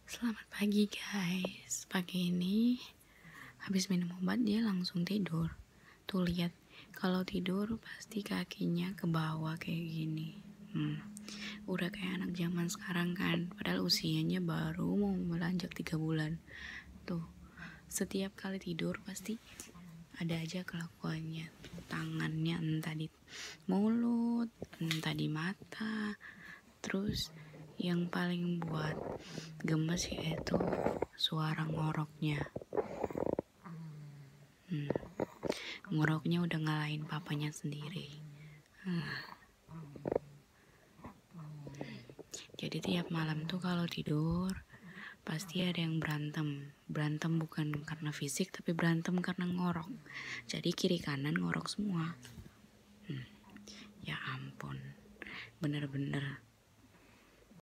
Selamat pagi guys. Pagi ini habis minum obat dia langsung tidur. Tuh lihat, kalau tidur pasti kakinya ke bawah kayak gini. Udah kayak anak zaman sekarang kan. Padahal usianya baru mau melanjut 3 bulan. Tuh, setiap kali tidur pasti ada aja kelakuannya. Tangannya entah di mulut, entah di mata. Terus yang paling buat gemes yaitu suara ngoroknya. Ngoroknya udah ngalahin papanya sendiri. Jadi tiap malam tuh kalau tidur pasti ada yang berantem. Berantem bukan karena fisik tapi berantem karena ngorok. Jadi kiri kanan ngorok semua. Ya ampun, bener-bener